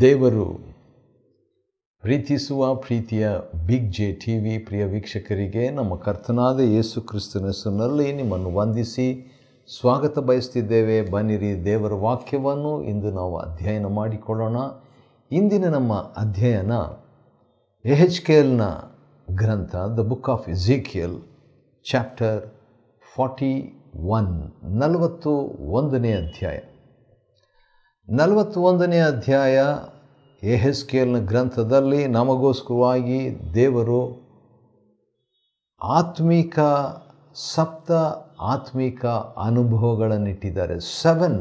ದೇವರು ಪ್ರೀತಿಸುವ ಪ್ರೀತಿಯ ಬಿಗ್ ಜೆ ಟಿ ವಿ ಪ್ರಿಯ ವೀಕ್ಷಕರಿಗೆ ನಮ್ಮ ಕರ್ತನಾದ ಯೇಸು ಕ್ರಿಸ್ತನ ಹೆಸರಿನಲ್ಲಿ ನಿಮ್ಮನ್ನು ವಂದಿಸಿ ಸ್ವಾಗತ ಬಯಸ್ತಿದ್ದೇವೆ. ಬನ್ನಿರಿ, ದೇವರ ವಾಕ್ಯವನ್ನು ಇಂದು ನಾವು ಅಧ್ಯಯನ ಮಾಡಿಕೊಳ್ಳೋಣ. ಇಂದಿನ ನಮ್ಮ ಅಧ್ಯಯನ ಎಹೆಜ್ಕೇಲನ ಗ್ರಂಥ, ದ ಬುಕ್ ಆಫ್ ಎಝೆಕಿಯಲ್, ಚಾಪ್ಟರ್ 41, 41ನೇ ಅಧ್ಯಾಯ. 41ನೇ ಅಧ್ಯಾಯ ಎಹೆಜ್ಕೇಲನ ಗ್ರಂಥದಲ್ಲಿ ನಮಗೋಸ್ಕರವಾಗಿ ದೇವರು ಸಪ್ತ ಆತ್ಮಿಕ ಅನುಭವಗಳನ್ನಿಟ್ಟಿದ್ದಾರೆ. 7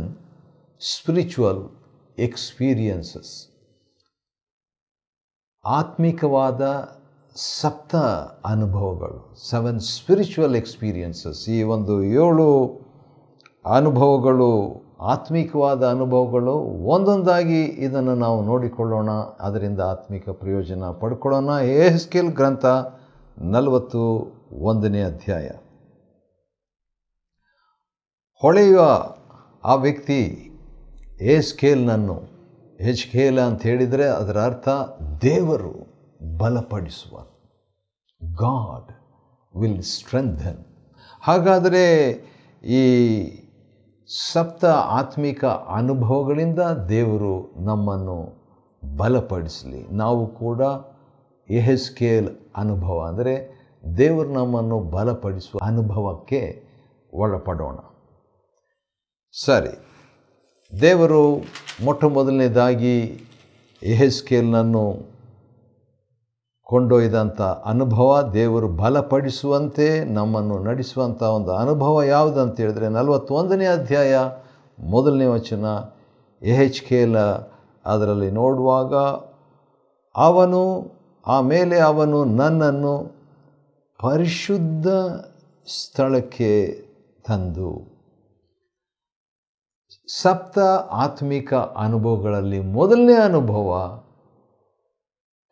ಸ್ಪಿರಿಚುವಲ್ ಎಕ್ಸ್ಪೀರಿಯನ್ಸಸ್, ಆತ್ಮಿಕವಾದ ಸಪ್ತ ಅನುಭವಗಳು, 7 ಸ್ಪಿರಿಚುವಲ್ ಎಕ್ಸ್ಪೀರಿಯನ್ಸಸ್. ಈ ಒಂದು 7 ಅನುಭವಗಳು, ಆತ್ಮಿಕವಾದ ಅನುಭವಗಳು, ಒಂದೊಂದಾಗಿ ಇದನ್ನು ನಾವು ನೋಡಿಕೊಳ್ಳೋಣ, ಅದರಿಂದ ಆತ್ಮಿಕ ಪ್ರಯೋಜನ ಪಡ್ಕೊಳ್ಳೋಣ. ಎಹೆಜ್ಕೇಲ್ ಗ್ರಂಥ 41ನೇ ಅಧ್ಯಾಯ. ಹೊಳೆಯುವ ಆ ವ್ಯಕ್ತಿ ಎಹೆಜ್ಕೇಲ ಅಂತ ಹೇಳಿದರೆ ಅದರ ಅರ್ಥ ದೇವರು ಬಲಪಡಿಸುವ, ಗಾಡ್ ವಿಲ್ ಸ್ಟ್ರೆಂಥನ್. ಹಾಗಾದರೆ ಈ ಸಪ್ತ ಆತ್ಮಿಕ ಅನುಭವಗಳಿಂದ ದೇವರು ನಮ್ಮನ್ನು ಬಲಪಡಿಸಲಿ. ನಾವು ಕೂಡ ಎಹೆಜ್ಕೇಲ್ ಅನುಭವ ಅಂದರೆ ದೇವರು ನಮ್ಮನ್ನು ಬಲಪಡಿಸುವ ಅನುಭವಕ್ಕೆ ಒಳಪಡೋಣ. ಸರಿ, ದೇವರು ಮೊಟ್ಟ ಮೊದಲನೇದಾಗಿ ಎಹೆಜ್ಕೇಲನನ್ನು ಕೊಂಡೊಯ್ದಂಥ ಅನುಭವ, ದೇವರು ಬಲಪಡಿಸುವಂತೆ ನಮ್ಮನ್ನು ನಡೆಸುವಂಥ ಒಂದು ಅನುಭವ ಯಾವುದಂತ ಹೇಳಿದ್ರೆ 41ನೇ ಅಧ್ಯಾಯ 1ನೇ ವಚನ. ಎಹೆಜ್ಕೇಲ ಅದರಲ್ಲಿ ನೋಡುವಾಗ ಆಮೇಲೆ ಅವನು ನನ್ನನ್ನು ಪರಿಶುದ್ಧ ಸ್ಥಳಕ್ಕೆ ತಂದು. ಸಪ್ತ ಆತ್ಮಿಕ ಅನುಭವಗಳಲ್ಲಿ ಮೊದಲನೇ ಅನುಭವ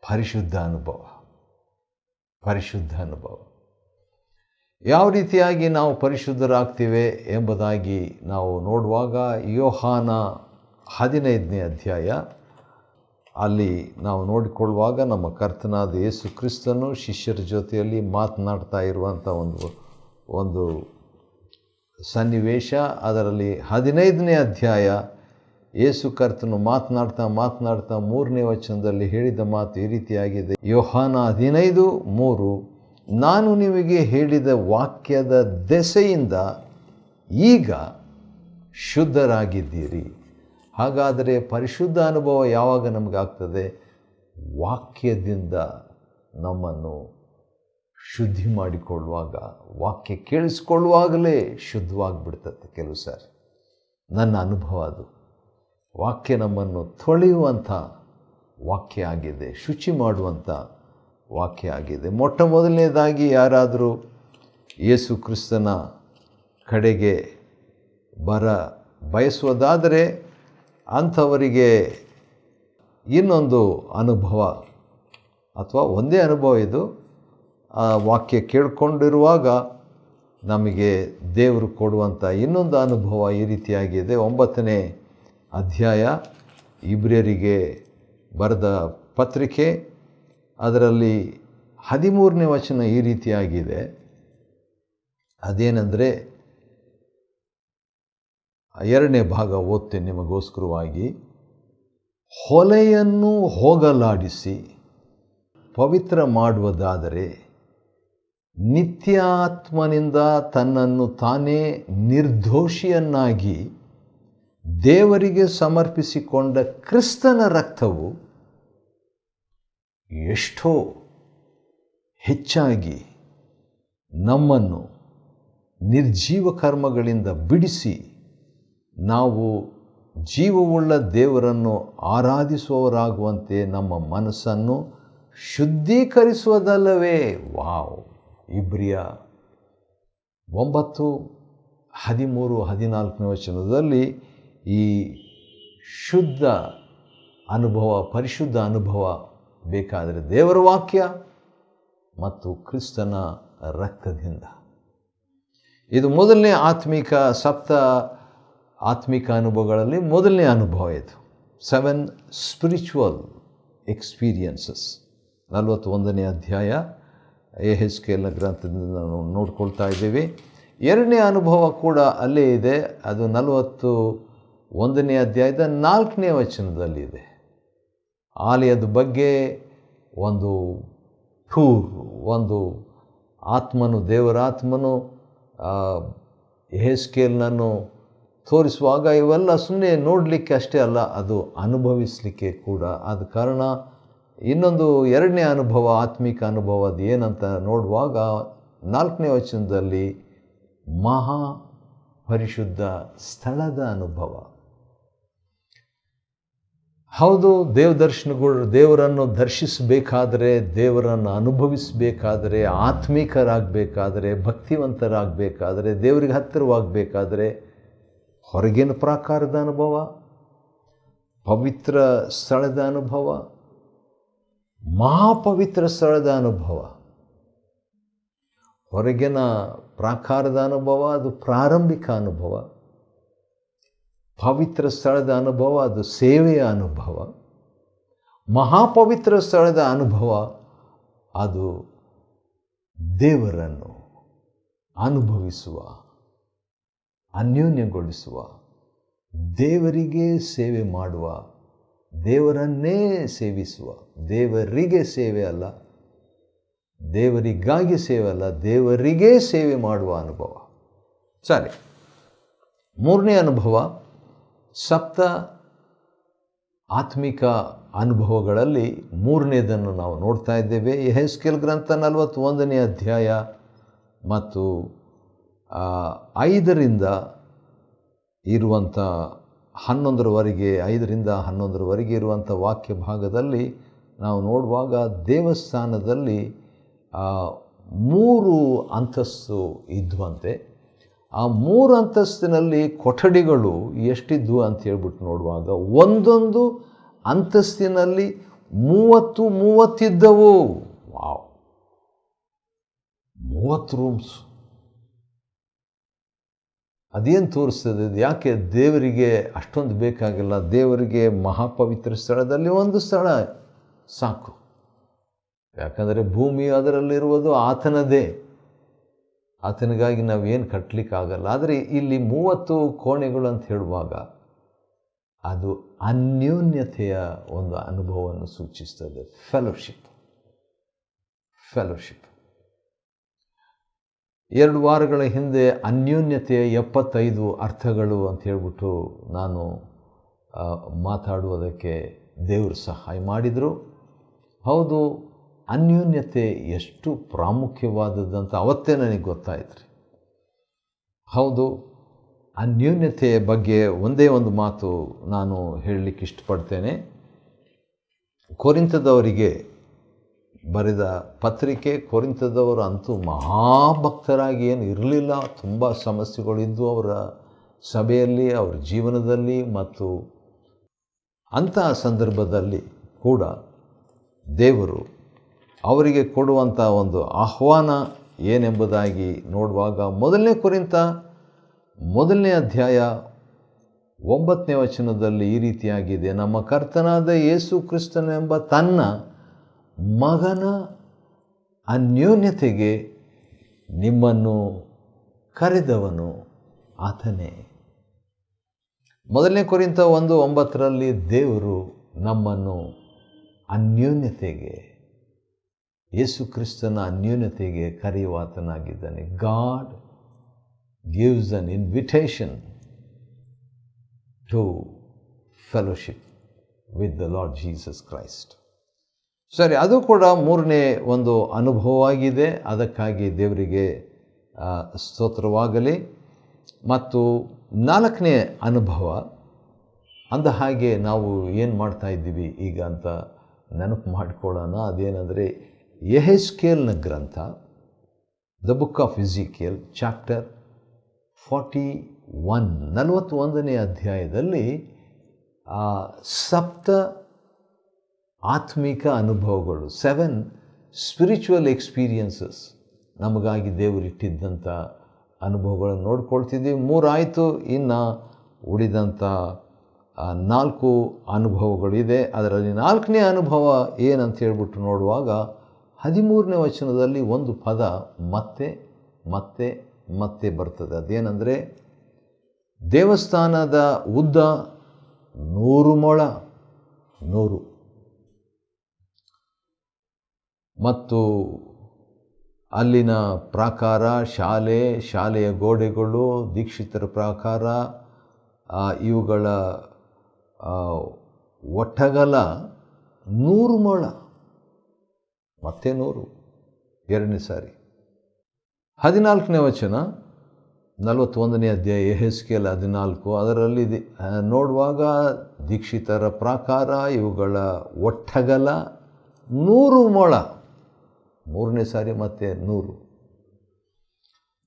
ಪರಿಶುದ್ಧ ಅನುಭವ. ಯಾವ ರೀತಿಯಾಗಿ ನಾವು ಪರಿಶುದ್ಧರಾಗ್ತೀವಿ ಎಂಬುದಾಗಿ ನಾವು ನೋಡುವಾಗ ಯೋಹಾನ 15ನೇ ಅಧ್ಯಾಯ ಅಲ್ಲಿ ನಾವು ನೋಡಿಕೊಳ್ಳುವಾಗ ನಮ್ಮ ಕರ್ತನಾದ ಯೇಸು ಕ್ರಿಸ್ತನು ಶಿಷ್ಯರ ಜೊತೆಯಲ್ಲಿ ಮಾತನಾಡ್ತಾ ಇರುವಂಥ ಒಂದು ಸನ್ನಿವೇಶ. ಅದರಲ್ಲಿ 15ನೇ ಅಧ್ಯಾಯ ಯೇಸು ಕರ್ತನು ಮಾತನಾಡ್ತಾ 3ನೇ ವಚನದಲ್ಲಿ ಹೇಳಿದ ಮಾತು ಈ ರೀತಿಯಾಗಿದೆ. ಯೋಹಾನ 15:3, ನಾನು ನಿಮಗೆ ಹೇಳಿದ ವಾಕ್ಯದ ದೆಸೆಯಿಂದ ಈಗ ಶುದ್ಧರಾಗಿದ್ದೀರಿ. ಹಾಗಾದರೆ ಪರಿಶುದ್ಧ ಅನುಭವ ಯಾವಾಗ ನಮಗಾಗ್ತದೆ? ವಾಕ್ಯದಿಂದ ನಮ್ಮನ್ನು ಶುದ್ಧಿ ಮಾಡಿಕೊಳ್ಳುವಾಗ, ವಾಕ್ಯ ಕೇಳಿಸ್ಕೊಳ್ಳುವಾಗಲೇ ಶುದ್ಧವಾಗಿಬಿಡ್ತದೆ. ಕೆಲವು ಸಾರಿ ನನ್ನ ಅನುಭವ ಅದು. ವಾಕ್ಯ ನಮ್ಮನ್ನು ತೊಳೆಯುವಂಥ ವಾಕ್ಯ ಆಗಿದೆ, ಶುಚಿ ಮಾಡುವಂಥ ವಾಕ್ಯ ಆಗಿದೆ. ಮೊಟ್ಟ ಮೊದಲನೇದಾಗಿ ಯಾರಾದರೂ ಯೇಸು ಕ್ರಿಸ್ತನ ಕಡೆಗೆ ಬಯಸುವುದಾದರೆ ಅಂಥವರಿಗೆ ಇನ್ನೊಂದು ಅನುಭವ ಅಥವಾ ಒಂದೇ ಅನುಭವ ಇದು. ಆ ವಾಕ್ಯ ಕೇಳಿಕೊಂಡಿರುವಾಗ ನಮಗೆ ದೇವರು ಕೊಡುವಂಥ ಇನ್ನೊಂದು ಅನುಭವ ಈ ರೀತಿಯಾಗಿದೆ. 9ನೇ ಅಧ್ಯಾಯ ಇಬ್ರಿಯರಿಗೆ ಬರೆದ ಪತ್ರಿಕೆ, ಅದರಲ್ಲಿ 13ನೇ ವಚನ ಈ ರೀತಿಯಾಗಿದೆ. ಅದೇನೆಂದರೆ, 2ನೇ ಭಾಗ ಓದ್ತೇನೆ ನಿಮಗೋಸ್ಕರವಾಗಿ. ಹೊಲೆಯನ್ನು ಹೋಗಲಾಡಿಸಿ ಪವಿತ್ರ ಮಾಡುವುದಾದರೆ ನಿತ್ಯಾತ್ಮನಿಂದ ತನ್ನನ್ನು ತಾನೇ ನಿರ್ದೋಷಿಯನ್ನಾಗಿ ದೇವರಿಗೆ ಸಮರ್ಪಿಸಿಕೊಂಡ ಕ್ರಿಸ್ತನ ರಕ್ತವು ಎಷ್ಟೋ ಹೆಚ್ಚಾಗಿ ನಮ್ಮನ್ನು ನಿರ್ಜೀವ ಕರ್ಮಗಳಿಂದ ಬಿಡಿಸಿ ನಾವು ಜೀವವುಳ್ಳ ದೇವರನ್ನು ಆರಾಧಿಸುವವರಾಗುವಂತೆ ನಮ್ಮ ಮನಸ್ಸನ್ನು ಶುದ್ಧೀಕರಿಸುವುದಲ್ಲವೇ? ವಾವ್! ಇಬ್ರಿಯ 9, 13, 14ನೇ ವಚನದಲ್ಲಿ ಈ ಶುದ್ಧ ಅನುಭವ, ಪರಿಶುದ್ಧ ಅನುಭವ ಬೇಕಾದರೆ ದೇವರ ವಾಕ್ಯ ಮತ್ತು ಕ್ರಿಸ್ತನ ರಕ್ತದಿಂದ. ಇದು ಮೊದಲನೇ ಸಪ್ತ ಆತ್ಮಿಕ ಅನುಭವಗಳಲ್ಲಿ ಮೊದಲನೇ ಅನುಭವ ಇದು. 7 ಸ್ಪಿರಿಚುವಲ್ ಎಕ್ಸ್ಪೀರಿಯನ್ಸಸ್. 41ನೇ ಅಧ್ಯಾಯ ಯೆಹೆಜ್ಕೇಲನ ಗ್ರಂಥದಿಂದ ನಾವು ನೋಡ್ಕೊಳ್ತಾ ಇದ್ದೀವಿ. ಎರಡನೇ ಅನುಭವ ಕೂಡ ಅಲ್ಲೇ ಇದೆ. ಅದು 41ನೇ ಅಧ್ಯಾಯದ 4ನೇ ವಚನದಲ್ಲಿದೆ. ಆಲಯದ ಬಗ್ಗೆ ಒಂದು ಟೂರ್, ಒಂದು ಆತ್ಮನು, ದೇವರಾತ್ಮನು ಯೆಹೆಜ್ಕೇಲನನ್ನು ತೋರಿಸುವಾಗ ಇವೆಲ್ಲ ಸುಮ್ಮನೆ ನೋಡಲಿಕ್ಕೆ ಅಷ್ಟೇ ಅಲ್ಲ, ಅದು ಅನುಭವಿಸಲಿಕ್ಕೆ ಕೂಡ. ಆದ ಕಾರಣ ಇನ್ನೊಂದು ಎರಡನೇ ಅನುಭವ, ಆತ್ಮಿಕ ಅನುಭವ, ಅದು ಏನಂತ ನೋಡುವಾಗ 4ನೇ ವಚನದಲ್ಲಿ ಮಹಾ ಪರಿಶುದ್ಧ ಸ್ಥಳದ ಅನುಭವ. ಹೌದು, ದೇವರನ್ನು ದರ್ಶಿಸಬೇಕಾದರೆ, ದೇವರನ್ನು ಅನುಭವಿಸಬೇಕಾದರೆ, ಆತ್ಮಿಕರಾಗಬೇಕಾದರೆ, ಭಕ್ತಿವಂತರಾಗಬೇಕಾದರೆ, ದೇವರಿಗೆ ಹತ್ತಿರವಾಗಬೇಕಾದರೆ ಹೊರಗಿನ ಪ್ರಾಕಾರದ ಅನುಭವ, ಪವಿತ್ರ ಸ್ಥಳದ ಅನುಭವ, ಮಹಾಪವಿತ್ರ ಸ್ಥಳದ ಅನುಭವ. ಹೊರಗಿನ ಪ್ರಾಕಾರದ ಅನುಭವ ಅದು ಪ್ರಾರಂಭಿಕ ಅನುಭವ. ಪವಿತ್ರ ಸ್ಥಳದ ಅನುಭವ ಅದು ಸೇವೆಯ ಅನುಭವ. ಮಹಾಪವಿತ್ರ ಸ್ಥಳದ ಅನುಭವ ಅದು ದೇವರನ್ನು ಅನುಭವಿಸುವ, ಅನ್ಯೋನ್ಯಗೊಳಿಸುವ, ದೇವರಿಗೆ ಸೇವೆ ಮಾಡುವ, ದೇವರನ್ನೇ ಸೇವಿಸುವ, ದೇವರಿಗೆ ಸೇವೆ ಅಲ್ಲ, ದೇವರಿಗಾಗಿ ಸೇವೆ ಅಲ್ಲ, ದೇವರಿಗೆ ಸೇವೆ ಮಾಡುವ ಅನುಭವ. ಸರಿ, ಮೂರನೇ ಅನುಭವ, ಸಪ್ತ ಆತ್ಮಿಕ ಅನುಭವಗಳಲ್ಲಿ ಮೂರನೇದನ್ನು ನಾವು ನೋಡ್ತಾ ಇದ್ದೇವೆ. ಯೆಹೆಜ್ಕೇಲ್ ಗ್ರಂಥ 41ನೇ ಅಧ್ಯಾಯ ಮತ್ತು 5ರಿಂದ ಇರುವಂಥ 11ರವರೆಗೆ, 5ರಿಂದ 11ರವರೆಗೆ ಇರುವಂಥ ವಾಕ್ಯ ಭಾಗದಲ್ಲಿ ನಾವು ನೋಡುವಾಗ ದೇವಸ್ಥಾನದಲ್ಲಿ 3 ಅಂತಸ್ತು ಇದ್ವಂತೆ. ಆ 3 ಅಂತಸ್ತಿನಲ್ಲಿ ಕೊಠಡಿಗಳು ಎಷ್ಟಿದ್ವು ಅಂತ ಹೇಳ್ಬಿಟ್ಟು ನೋಡುವಾಗ ಒಂದೊಂದು ಅಂತಸ್ತಿನಲ್ಲಿ 30 ಇದ್ದವು. Wow, 30 rooms. ಅದೇನು ತೋರಿಸ್ತದೆ? ಯಾಕೆ ದೇವರಿಗೆ ಅಷ್ಟೊಂದು ಬೇಕಾಗಿಲ್ಲ? ದೇವರಿಗೆ ಮಹಾಪವಿತ್ರ ಸ್ಥಳದಲ್ಲಿ ಒಂದು ಸ್ಥಳ ಸಾಕು. ಯಾಕಂದರೆ ಭೂಮಿ ಅದರಲ್ಲಿರುವುದು ಆತನದೇ, ಆತನಿಗಾಗಿ ನಾವೇನು ಕಟ್ಟಲಿಕ್ಕಾಗಲ್ಲ. ಆದರೆ ಇಲ್ಲಿ 30 ಕೋಣೆಗಳು ಅಂತ ಹೇಳುವಾಗ ಅದು ಅನ್ಯೋನ್ಯತೆಯ ಒಂದು ಅನುಭವವನ್ನು ಸೂಚಿಸ್ತದೆ. ಫೆಲೋಶಿಪ್. 2 ವಾರಗಳ ಹಿಂದೆ ಅನ್ಯೋನ್ಯತೆಯ 75 ಅರ್ಥಗಳು ಅಂತ ಹೇಳ್ಬಿಟ್ಟು ನಾನು ಮಾತಾಡುವುದಕ್ಕೆ ದೇವರು ಸಹಾಯ ಮಾಡಿದರು. ಹೌದು, ಅನ್ಯೋನ್ಯತೆ ಎಷ್ಟು ಪ್ರಾಮುಖ್ಯವಾದದ್ದಂತ ಅವತ್ತೇ ನನಗೆ ಗೊತ್ತಾಯ್ತು. ಹೌದು, ಅನ್ಯೋನ್ಯತೆಯ ಬಗ್ಗೆ ಒಂದೇ ಒಂದು ಮಾತು ನಾನು ಹೇಳಲಿಕ್ಕೆ ಇಷ್ಟಪಡ್ತೇನೆ. ಕೊರಿಂಥದವರಿಗೆ ಬರೆದ ಪತ್ರಿಕೆ. ಕೊರಿಂಥದವರು ಅಂತೂ ಮಹಾಭಕ್ತರಾಗಿ ಏನು ಇರಲಿಲ್ಲ. ತುಂಬ ಸಮಸ್ಯೆಗಳಿದ್ದು ಅವರ ಸಭೆಯಲ್ಲಿ, ಅವರ ಜೀವನದಲ್ಲಿ. ಮತ್ತು ಅಂತಹ ಸಂದರ್ಭದಲ್ಲಿ ಕೂಡ ದೇವರು ಅವರಿಗೆ ಕೊಡುವಂಥ ಒಂದು ಆಹ್ವಾನ ಏನೆಂಬುದಾಗಿ ನೋಡುವಾಗ 1 ಕೊರಿಂಥ 1ನೇ ಅಧ್ಯಾಯ 9ನೇ ವಚನದಲ್ಲಿ ಈ ರೀತಿಯಾಗಿದೆ: ನಮ್ಮ ಕರ್ತನಾದ ಯೇಸು ಕ್ರಿಸ್ತನೆಂಬ ತನ್ನ ಮಗನ ಅನ್ಯೋನ್ಯತೆಗೆ ನಿಮ್ಮನ್ನು ಕರೆದವನು ಆತನೇ. 1 ಕೊರಿಂಥ 1:9 ದೇವರು ನಮ್ಮನ್ನು ಅನ್ಯೋನ್ಯತೆಗೆ, ಯೇಸು ಕ್ರಿಸ್ತನ ಅನ್ಯೋನ್ಯತೆಗೆ ಕರೆಯುವಾತನಾಗಿದ್ದಾನೆ. God gives an invitation to fellowship with the Lord Jesus Christ. ಸರಿ, ಅದು ಕೂಡ 3ನೇ ಒಂದು ಅನುಭವವಾಗಿದೆ. ಅದಕ್ಕಾಗಿ ದೇವರಿಗೆ ಸ್ತೋತ್ರವಾಗಲಿ. ಮತ್ತು 4ನೇ ಅನುಭವ, ಅಂದ ಹಾಗೆ ನಾವು ಏನು ಮಾಡ್ತಾ ಇದ್ದೀವಿ ಈಗ ಅಂತ ನೆನಪು ಮಾಡಿಕೊಳ್ಳೋಣ. ಅದೇನೆಂದರೆ ಯೆಹೆಜ್ಕೇಲನ ಗ್ರಂಥ, ದ ಬುಕ್ ಆಫ್ ಎಜಿಕಿಯಲ್, ಚಾಪ್ಟರ್ 41, 41ನೇ ಅಧ್ಯಾಯದಲ್ಲಿ ಸಪ್ತ ಆತ್ಮಿಕ ಅನುಭವಗಳು, 7 ಸ್ಪಿರಿಚುವಲ್ ಎಕ್ಸ್ಪೀರಿಯನ್ಸಸ್ ನಮಗಾಗಿ ದೇವರಿಟ್ಟಿದ್ದಂಥ ಅನುಭವಗಳನ್ನು ನೋಡ್ಕೊಳ್ತಿದ್ದೀವಿ. 3 ಆಯಿತು. ಇನ್ನು ಉಳಿದಂಥ 4 ಅನುಭವಗಳಿದೆ. ಅದರಲ್ಲಿ 4ನೇ ಅನುಭವ ಏನಂತ ಹೇಳ್ಬಿಟ್ಟು ನೋಡುವಾಗ 13ನೇ ವಚನದಲ್ಲಿ ಒಂದು ಪದ ಮತ್ತೆ ಮತ್ತೆ ಮತ್ತೆ ಬರ್ತದೆ. ಅದೇನೆಂದರೆ, ದೇವಸ್ಥಾನದ ಉದ್ದ 100 ಮೊಳ, 100, ಮತ್ತು ಅಲ್ಲಿನ ಪ್ರಾಕಾರ, ಶಾಲೆಯ ಗೋಡೆಗಳು, ದೀಕ್ಷಿತರ ಪ್ರಾಕಾರ, ಇವುಗಳ ಒಟ್ಟಗಲ 100 ಮೊಳ, ಮತ್ತೆ 100, 2ನೇ ಸಾರಿ. 14ನೇ ವಚನ, 41ನೇ ಅಧ್ಯಾಯ ಯೆಹೆಜ್ಕೇಲ 14, ಅದರಲ್ಲಿ ನೋಡುವಾಗ ದೀಕ್ಷಿತರ ಪ್ರಾಕಾರ, ಇವುಗಳ ಒಟ್ಟಗಲ 100 ಮೊಳ, 3ನೇ ಸಾರಿ ಮತ್ತೆ 100.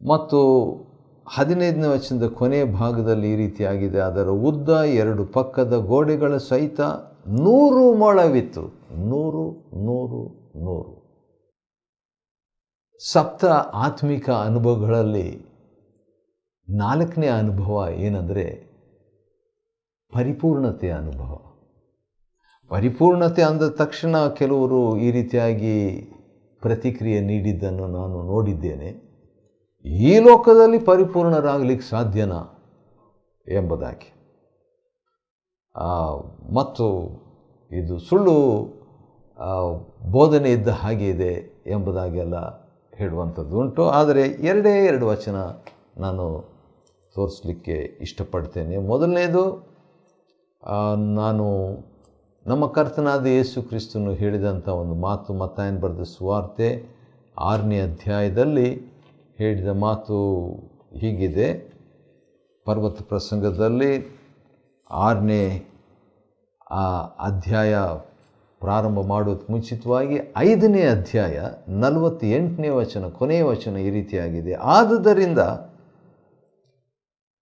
ಮತ್ತು 15ನೇ ವಚನದ ಕೊನೆಯ ಭಾಗದಲ್ಲಿ ಈ ರೀತಿಯಾಗಿದೆ, ಅದರ ಉದ್ದ 2 ಪಕ್ಕದ ಗೋಡೆಗಳ ಸಹಿತ 100 ಮೊಳವಿತ್ತು. 100, 100, 100. ಸಪ್ತ ಆತ್ಮಿಕ ಅನುಭವಗಳಲ್ಲಿ 4ನೇ ಅನುಭವ ಏನಂದರೆ ಪರಿಪೂರ್ಣತೆಯ ಅನುಭವ. ಪರಿಪೂರ್ಣತೆ ಅಂದ ತಕ್ಷಣ ಕೆಲವರು ಈ ರೀತಿಯಾಗಿ ಪ್ರತಿಕ್ರಿಯೆ ನೀಡಿದ್ದನ್ನು ನಾನು ನೋಡಿದ್ದೇನೆ. ಈ ಲೋಕದಲ್ಲಿ ಪರಿಪೂರ್ಣರಾಗಲಿಕ್ಕೆ ಸಾಧ್ಯನಾ ಎಂಬುದಾಗಿ, ಮತ್ತು ಇದು ಸುಳ್ಳು ಬೋಧನೆ ಇದ್ದ ಹಾಗೆ ಇದೆ ಎಂಬುದಾಗೆಲ್ಲ ಹೇಳುವಂಥದ್ದು ಉಂಟು. ಆದರೆ 2 ವಚನ ನಾನು ತೋರಿಸಲಿಕ್ಕೆ ಇಷ್ಟಪಡ್ತೇನೆ. ಮೊದಲನೇದು, ನಾನು ನಮ್ಮ ಕರ್ತನಾದ ಯೇಸು ಕ್ರಿಸ್ತನು ಹೇಳಿದಂಥ ಒಂದು ಮಾತು, ಮತ್ತಾಯನ ಬರೆದ ಸುವಾರ್ತೆ 6ನೇ ಅಧ್ಯಾಯದಲ್ಲಿ ಹೇಳಿದ ಮಾತು ಹೀಗಿದೆ. ಪರ್ವತ ಪ್ರಸಂಗದಲ್ಲಿ 6ನೇ ಅಧ್ಯಾಯ ಪ್ರಾರಂಭ ಮಾಡೋದಕ್ಕೆ ಮುಂಚಿತವಾಗಿ 5ನೇ ಅಧ್ಯಾಯ 48ನೇ ವಚನ, ಕೊನೆಯ ವಚನ ಈ ರೀತಿಯಾಗಿದೆ, ಆದುದರಿಂದ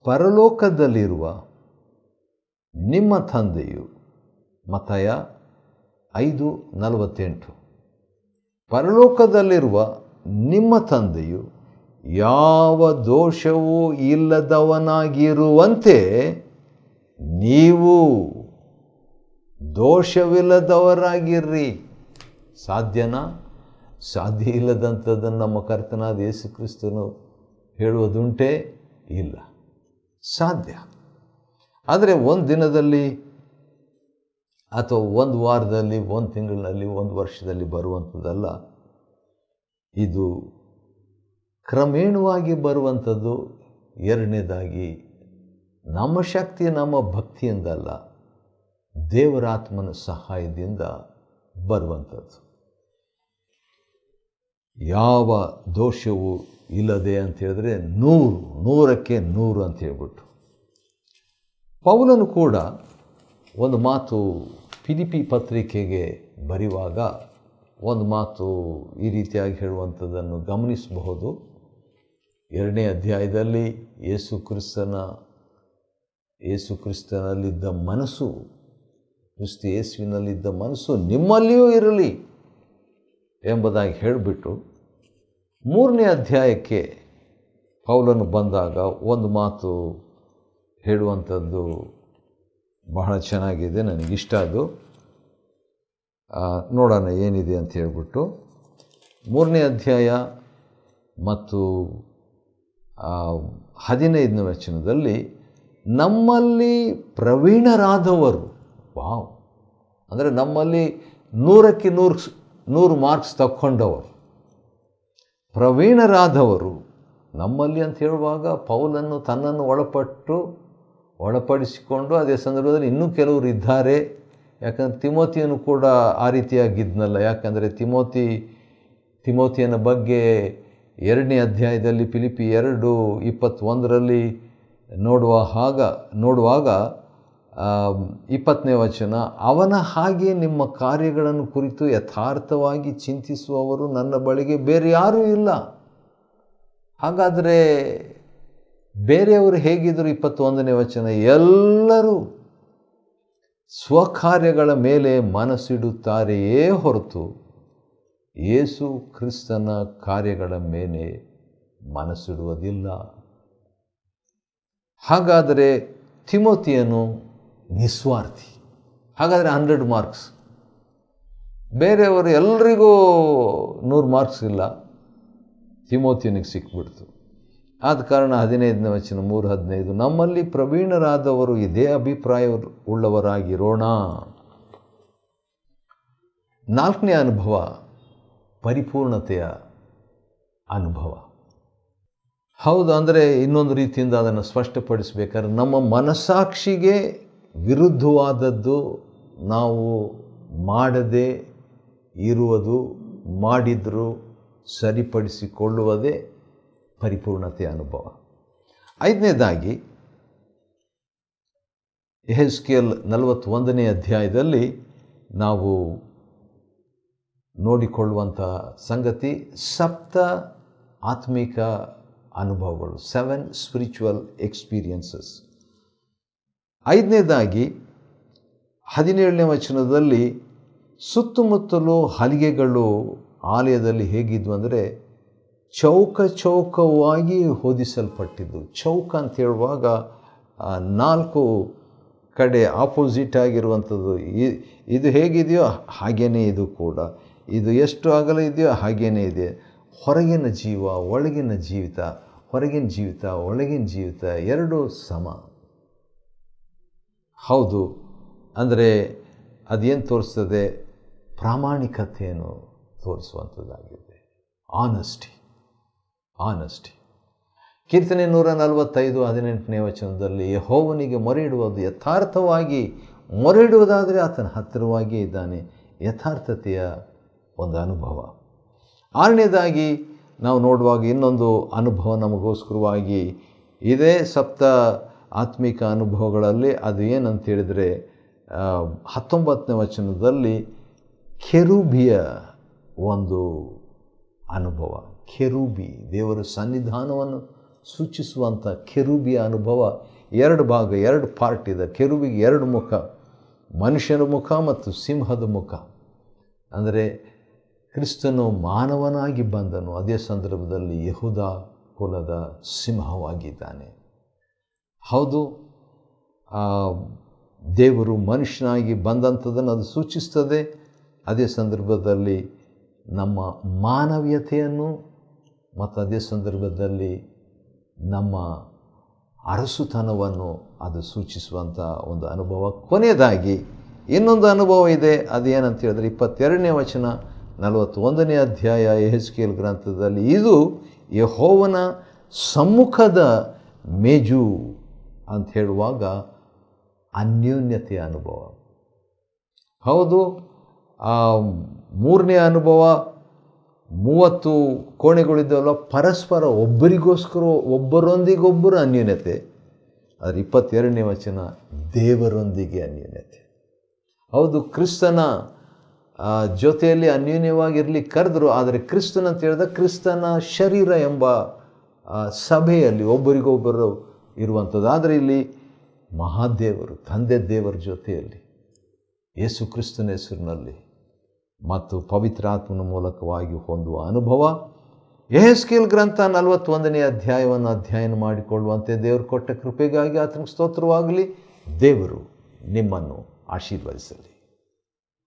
ಪರಲೋಕದಲ್ಲಿರುವ ನಿಮ್ಮ ತಂದೆಯು, ಮತ್ತಾಯ 5:48, ಪರಲೋಕದಲ್ಲಿರುವ ನಿಮ್ಮ ತಂದೆಯು ಯಾವ ದೋಷವೂ ಇಲ್ಲದವನಾಗಿರುವಂತೆ ನೀವು ದೋಷವಿಲ್ಲದವರಾಗಿರ್ರಿ. ಸಾಧ್ಯನಾ? ಸಾಧ್ಯ ಇಲ್ಲದಂಥದ್ದನ್ನು ನಮ್ಮ ಕರ್ತನಾದ ಯೇಸು ಕ್ರಿಸ್ತನು ಹೇಳುವುದುಂಟೇ? ಇಲ್ಲ, ಸಾಧ್ಯ. ಆದರೆ ಒಂದು ದಿನದಲ್ಲಿ ಅಥವಾ ಒಂದು ವಾರದಲ್ಲಿ, ಒಂದು ತಿಂಗಳಿನಲ್ಲಿ, ಒಂದು ವರ್ಷದಲ್ಲಿ ಬರುವಂಥದ್ದಲ್ಲ. ಇದು ಕ್ರಮೇಣವಾಗಿ ಬರುವಂಥದ್ದು. ಎರಡನೇದಾಗಿ ನಮ್ಮ ಶಕ್ತಿ, ನಮ್ಮ ಭಕ್ತಿಯಿಂದಲ್ಲ, ದೇವರಾತ್ಮನ ಸಹಾಯದಿಂದ ಬರುವಂಥದ್ದು. ಯಾವ ದೋಷವೂ ಇಲ್ಲದೆ ಅಂತ ಹೇಳಿದ್ರೆ 100ಕ್ಕೆ 100 ಅಂತ ಹೇಳ್ಬಿಟ್ಟು. ಪೌಲನು ಕೂಡ ಒಂದು ಮಾತು ಫಿಲಿಪ್ಪಿ ಪತ್ರಿಕೆಗೆ ಬರೆಯುವಾಗ ಒಂದು ಮಾತು ಈ ರೀತಿಯಾಗಿ ಹೇಳುವಂಥದ್ದನ್ನು ಗಮನಿಸಬಹುದು. 2ನೇ ಅಧ್ಯಾಯದಲ್ಲಿ ಯೇಸು ಕ್ರಿಸ್ತನಲ್ಲಿದ್ದ ಮನಸ್ಸು, ಕ್ರಿಸ್ತ ಯೇಸುವಿನಲ್ಲಿದ್ದ ಮನಸ್ಸು ನಿಮ್ಮಲ್ಲಿಯೂ ಇರಲಿ ಎಂಬುದಾಗಿ ಹೇಳಿಬಿಟ್ಟು 3ನೇ ಅಧ್ಯಾಯಕ್ಕೆ ಪೌಲನು ಬಂದಾಗ ಒಂದು ಮಾತು ಹೇಳುವಂಥದ್ದು ಬಹಳ ಚೆನ್ನಾಗಿದೆ, ನನಗಿಷ್ಟ. ಅದು ನೋಡೋಣ ಏನಿದೆ ಅಂತ ಹೇಳ್ಬಿಟ್ಟು. 3ನೇ ಅಧ್ಯಾಯ ಮತ್ತು 15ನೇ ವಚನದಲ್ಲಿ ನಮ್ಮಲ್ಲಿ ಪ್ರವೀಣರಾದವರು, ವಾವ್, ಅಂದರೆ ನಮ್ಮಲ್ಲಿ 100ಕ್ಕೆ 100 ಮಾರ್ಕ್ಸ್ ತಕ್ಕೊಂಡವರು, ಪ್ರವೀಣರಾದವರು ನಮ್ಮಲ್ಲಿ ಅಂತ ಹೇಳುವಾಗ ಪೌಲನ್ನು ತನ್ನನ್ನು ಒಳಪಡಿಸಿಕೊಂಡು ಅದೇ ಸಂದರ್ಭದಲ್ಲಿ ಇನ್ನೂ ಕೆಲವರು ಇದ್ದಾರೆ. ಯಾಕಂದರೆ ತಿಮೋತಿಯನು ಕೂಡ ಆ ರೀತಿಯಾಗಿದ್ನಲ್ಲ. ಯಾಕಂದರೆ ತಿಮೋತಿಯನ ಬಗ್ಗೆ 2ನೇ ಅಧ್ಯಾಯದಲ್ಲಿ ಫಿಲಿಪ್ಪಿ 2:21 ನೋಡುವಾಗ 20ನೇ ವಚನ, ಅವನ ಹಾಗೆ ನಿಮ್ಮ ಕಾರ್ಯಗಳನ್ನು ಕುರಿತು ಯಥಾರ್ಥವಾಗಿ ಚಿಂತಿಸುವವರು ನನ್ನ ಬಳಿಗೆ ಬೇರೆ ಯಾರೂ ಇಲ್ಲ. ಹಾಗಾದರೆ ಬೇರೆಯವರು ಹೇಗಿದ್ದರು? 21ನೇ ವಚನ, ಎಲ್ಲರೂ ಸ್ವಕಾರ್ಯಗಳ ಮೇಲೆ ಮನಸ್ಸಿಡುತ್ತಾರೆಯೇ ಹೊರತು ಯೇಸು ಕ್ರಿಸ್ತನ ಕಾರ್ಯಗಳ ಮೇಲೆ ಮನಸ್ಸಿಡುವುದಿಲ್ಲ. ಹಾಗಾದರೆ ತಿಮೋತಿಯನು ನಿಸ್ವಾರ್ಥಿ. ಹಾಗಾದರೆ 100 ಮಾರ್ಕ್ಸ್. ಬೇರೆಯವರು ಎಲ್ರಿಗೂ 100 ಮಾರ್ಕ್ಸ್ ಇಲ್ಲ, ತಿಮೋತಿಯನಿಗೆ ಸಿಕ್ಬಿಡ್ತು. ಆದ ಕಾರಣ 15ನೇ ವಚನ 3:15, ನಮ್ಮಲ್ಲಿ ಪ್ರವೀಣರಾದವರು ಇದೇ ಅಭಿಪ್ರಾಯ ಉಳ್ಳವರಾಗಿರೋಣ. 4ನೇ ಅನುಭವ ಪರಿಪೂರ್ಣತೆಯ ಅನುಭವ. ಹೌದು, ಅಂದರೆ ಇನ್ನೊಂದು ರೀತಿಯಿಂದ ಅದನ್ನು ಸ್ಪಷ್ಟಪಡಿಸಬೇಕಾದ್ರೆ ನಮ್ಮ ಮನಸ್ಸಾಕ್ಷಿಗೆ ವಿರುದ್ಧವಾದದ್ದು ನಾವು ಮಾಡದೇ ಇರುವುದು, ಮಾಡಿದರೂ ಸರಿಪಡಿಸಿಕೊಳ್ಳುವುದೇ ಪರಿಪೂರ್ಣತೆಯ ಅನುಭವ. 5ನೇದಾಗಿ ಯೆಹೆಜ್ಕೇಲ್ 41ನೇ ಅಧ್ಯಾಯದಲ್ಲಿ ನಾವು ನೋಡಿಕೊಳ್ಳುವಂಥ ಸಂಗತಿ 7 ಆತ್ಮಿಕ ಅನುಭವಗಳು, 7 ಸ್ಪಿರಿಚುವಲ್ ಎಕ್ಸ್ಪೀರಿಯನ್ಸಸ್. 5ನೇದಾಗಿ 17ನೇ ವಚನದಲ್ಲಿ ಸುತ್ತಮುತ್ತಲೂ ಹಲಿಗೆಗಳು ಆಲಯದಲ್ಲಿ ಹೇಗಿದ್ವು ಅಂದರೆ ಚೌಕವಾಗಿ ಹೊದಿಸಲ್ಪಟ್ಟಿದ್ದು. ಚೌಕ ಅಂತ ಹೇಳುವಾಗ 4 ಕಡೆ ಆಪೋಸಿಟ್ ಆಗಿರುವಂಥದ್ದು. ಇದು ಹೇಗಿದೆಯೋ ಹಾಗೇನೇ ಇದು ಕೂಡ, ಇದು ಎಷ್ಟು ಅಗಲ ಇದೆಯೋ ಹಾಗೇನೇ ಇದೆ. ಹೊರಗಿನ ಜೀವ, ಒಳಗಿನ ಜೀವಿತ, ಹೊರಗಿನ ಜೀವಿತ, ಒಳಗಿನ ಜೀವಿತ ಎರಡೂ ಸಮ. ಹೌದು, ಅಂದರೆ ಅದೇನು ತೋರಿಸ್ತದೆ? ಪ್ರಾಮಾಣಿಕತೆಯನ್ನು ತೋರಿಸುವಂಥದ್ದಾಗಿದೆ. ಆನೆಸ್ಟಿ. ಕೀರ್ತನೆ 145 18ನೇ ವಚನದಲ್ಲಿ ಯೆಹೋವನಿಗೆ ಮೊರೆಯಿಡುವುದು ಯಥಾರ್ಥವಾಗಿ ಮೊರೆಯಿಡುವುದಾದರೆ ಆತನ ಹತ್ತಿರವಾಗಿಯೇ ಇದ್ದಾನೆ. ಯಥಾರ್ಥತೆಯ ಒಂದು ಅನುಭವ. 6ನೇದಾಗಿ ನಾವು ನೋಡುವಾಗ ಇನ್ನೊಂದು ಅನುಭವ ನಮಗೋಸ್ಕರವಾಗಿ ಇದೇ 7 ಆತ್ಮಿಕ ಅನುಭವಗಳಲ್ಲಿ. ಅದು ಏನಂತ ಹೇಳಿದರೆ 19ನೇ ವಚನದಲ್ಲಿ ಕೆರೂಬಿಯ ಒಂದು ಅನುಭವ. ಕೆರೂಬಿ, ದೇವರ ಸನ್ನಿಧಾನವನ್ನು ಸೂಚಿಸುವಂಥ ಕೆರೂಬಿಯ ಅನುಭವ. 2 ಭಾಗ, 2 ಪಾರ್ಟ್ ಇದೆ. ಕೆರೂಬಿಗೆ 2 ಮುಖ, ಮನುಷ್ಯನ ಮುಖ ಮತ್ತು ಸಿಂಹದ ಮುಖ. ಅಂದರೆ ಕ್ರಿಸ್ತನು ಮಾನವನಾಗಿ ಬಂದನು, ಅದೇ ಸಂದರ್ಭದಲ್ಲಿ ಯೆಹೂದ ಕುಲದ ಸಿಂಹವಾಗಿದ್ದಾನೆ. ಹೌದು, ದೇವರು ಮನುಷ್ಯನಾಗಿ ಬಂದಂಥದ್ದನ್ನು ಅದು ಸೂಚಿಸ್ತದೆ. ಅದೇ ಸಂದರ್ಭದಲ್ಲಿ ನಮ್ಮ ಮಾನವೀಯತೆಯನ್ನು ಮತ್ತು ಅದೇ ಸಂದರ್ಭದಲ್ಲಿ ನಮ್ಮ ಅರಸುತನವನ್ನು ಅದು ಸೂಚಿಸುವಂಥ ಒಂದು ಅನುಭವ. ಕೊನೆಯದಾಗಿ ಇನ್ನೊಂದು ಅನುಭವ ಇದೆ. ಅದೇನಂತ ಹೇಳಿದ್ರೆ 22ನೇ ವಚನ 41ನೇ ಅಧ್ಯಾಯ ಯೆಹೆಜ್ಕೇಲ್ ಗ್ರಂಥದಲ್ಲಿ, ಇದು ಯೆಹೋವನ ಸಮ್ಮುಖದ ಮೇಜು ಅಂತ ಹೇಳುವಾಗ ಅನ್ಯೋನ್ಯತೆಯ ಅನುಭವ. ಹೌದು, 3ನೇ ಅನುಭವ 30 ಕೋಣೆಗಳಿದ್ದಾವಲ್ಲ, ಪರಸ್ಪರ ಒಬ್ಬರಿಗೋಸ್ಕರ ಒಬ್ಬರೊಂದಿಗೊಬ್ಬರು ಅನ್ಯೋನ್ಯತೆ. ಆದರೆ 22ನೇ ವಚನ ದೇವರೊಂದಿಗೆ ಅನ್ಯೋನ್ಯತೆ. ಹೌದು, ಕ್ರಿಸ್ತನ ಜೊತೆಯಲ್ಲಿ ಅನ್ಯೋನ್ಯವಾಗಿರಲಿಕ್ಕೆ ಕರೆದರು. ಆದರೆ ಕ್ರಿಸ್ತನ ಅಂತ ಹೇಳಿದಾಗ ಕ್ರಿಸ್ತನ ಶರೀರ ಎಂಬ ಸಭೆಯಲ್ಲಿ ಒಬ್ಬರಿಗೊಬ್ಬರು ಇರುವಂಥದ್ದು. ಆದರೆ ಇಲ್ಲಿ ಮಹಾದೇವರು, ತಂದೆ ದೇವರ ಜೊತೆಯಲ್ಲಿ ಯೇಸು ಕ್ರಿಸ್ತನ ಹೆಸರಿನಲ್ಲಿ ಮತ್ತು ಪವಿತ್ರಾತ್ಮನ ಮೂಲಕವಾಗಿ ಹೊಂದುವ ಅನುಭವ. ಯೆಹೆಜ್ಕೇಲ್ ಗ್ರಂಥ 41ನೇ ಅಧ್ಯಾಯವನ್ನು ಅಧ್ಯಯನ ಮಾಡಿಕೊಳ್ಳುವಂತೆ ದೇವರು ಕೊಟ್ಟ ಕೃಪೆಗಾಗಿ ಆತನಿಗೆ ಸ್ತೋತ್ರವಾಗಲಿ. ದೇವರು ನಿಮ್ಮನ್ನು ಆಶೀರ್ವದಿಸಲಿ.